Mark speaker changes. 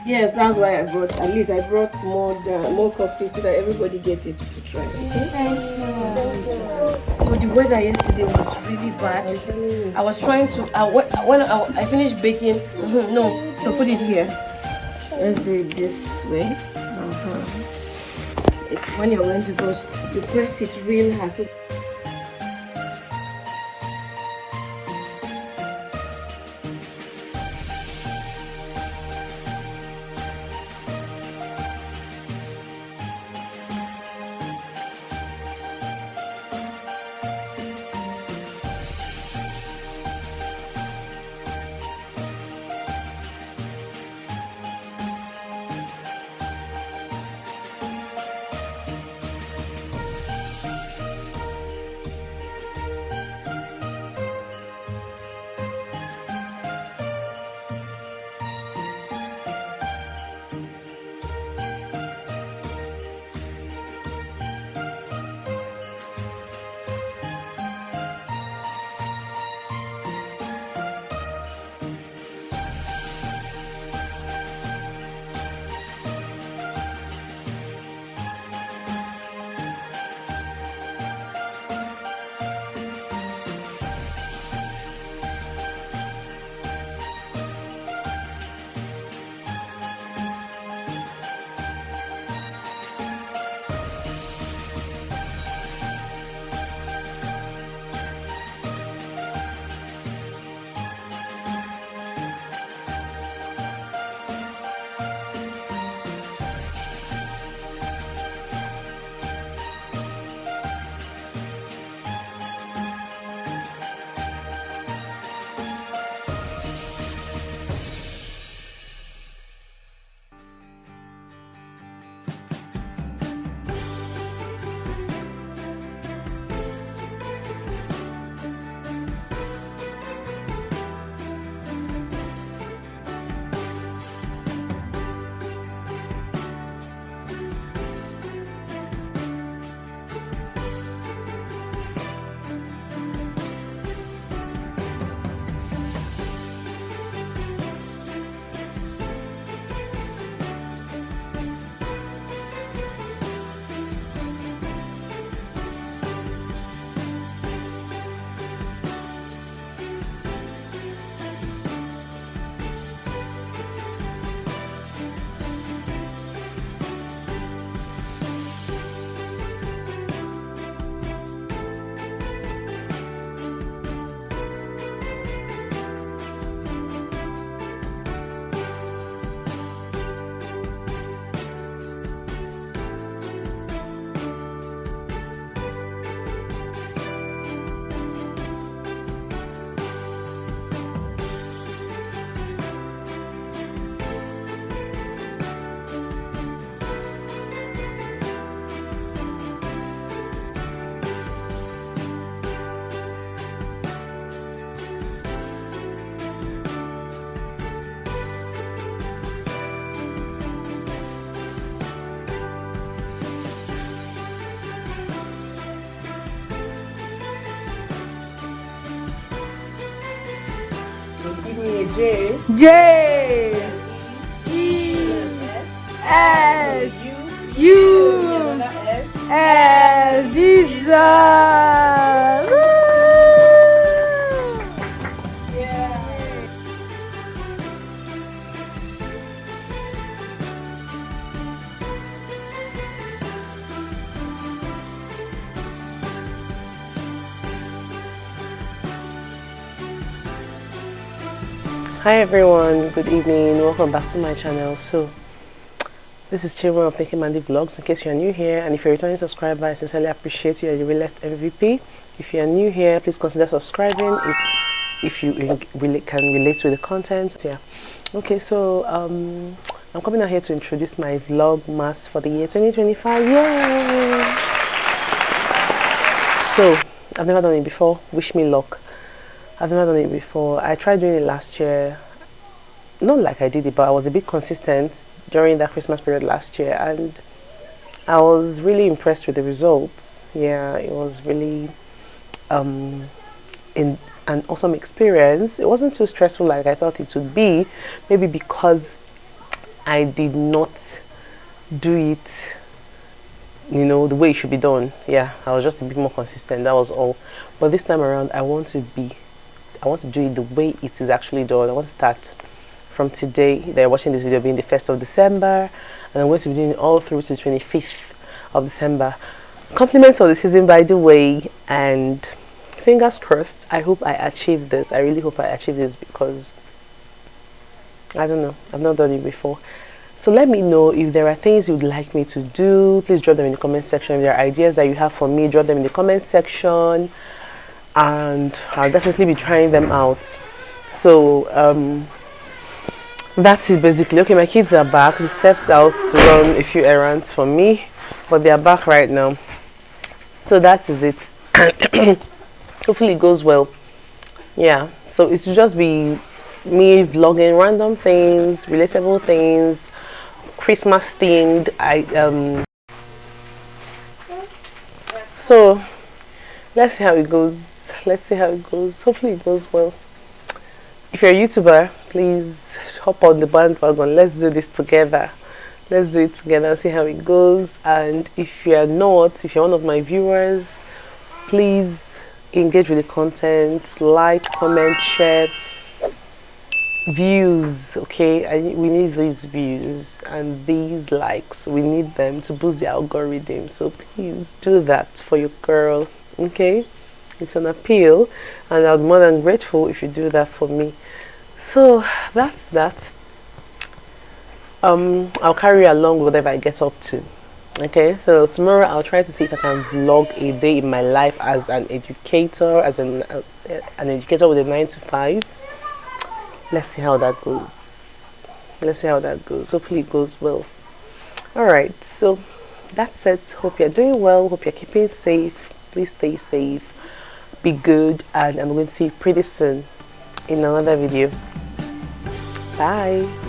Speaker 1: Yes, that's why I brought. At least I brought more cupcakes so that everybody gets it to try. Okay.
Speaker 2: Thank you.
Speaker 1: So the weather yesterday was really bad. I was trying to. When I finished baking. No, so put it here. Let's do it this way. When you're going to brush, you press it real hard. So give me a J.
Speaker 2: J E S U S Jesus.
Speaker 1: Hi everyone, good evening, welcome back to my channel. So this is Children of Making Mandy Vlogs. In case you are new here, and if you're a returning subscriber, I sincerely appreciate you. You're the realest MVP. If you are new here, please consider subscribing if you can relate with the content. Yeah. Okay, so I'm coming out here to introduce my Vlogmas for the year 2025. Yay! So I've never done it before. Wish me luck. I've never done it before. I tried doing it last year. Not like I did it, but I was a bit consistent during that Christmas period last year, and I was really impressed with the results. Yeah, it was really an awesome experience. It wasn't too stressful like I thought it would be, maybe because I did not do it, you know, the way it should be done. Yeah, I was just a bit more consistent, that was all. But this time around, I want to do it the way it is actually done. I want to start from today that you're watching this video, being the 1st of December, and I'm going to be doing it all through to the 25th of December. Compliments of the season, by the way, and fingers crossed. I hope I achieve this. I really hope I achieve this, because I don't know, I've not done it before. So let me know if there are things you'd like me to do. Please drop them in the comment section. If there are ideas that you have for me, drop them in the comment section, and I'll definitely be trying them out. So that's it basically. Okay, my kids are back. They stepped out to run a few errands for me, but they are back right now. So that is it. Hopefully it goes well. Yeah, so it should just be me vlogging random things, relatable things, Christmas themed. So let's see how it goes. Hopefully it goes well. If you're a YouTuber, please hop on the bandwagon. Let's do this together. Let's do it together, see how it goes. And if you're one of my viewers, please engage with the content, like, comment, share. Views, okay? We need these views and these likes. We need them to boost the algorithm. So please do that for your girl, okay? It's an appeal, and I'm more than grateful if you do that for me. So that's that. I'll carry along whatever I get up to. Okay, so tomorrow I'll try to see if I can vlog a day in my life as an educator, as an educator with a 9 to 5. Let's see how that goes. Hopefully it goes well. Alright, so that's it. Hope you're doing well. Hope you're keeping safe. Please stay safe. Be good. And I'm going to see you pretty soon in another video. Bye.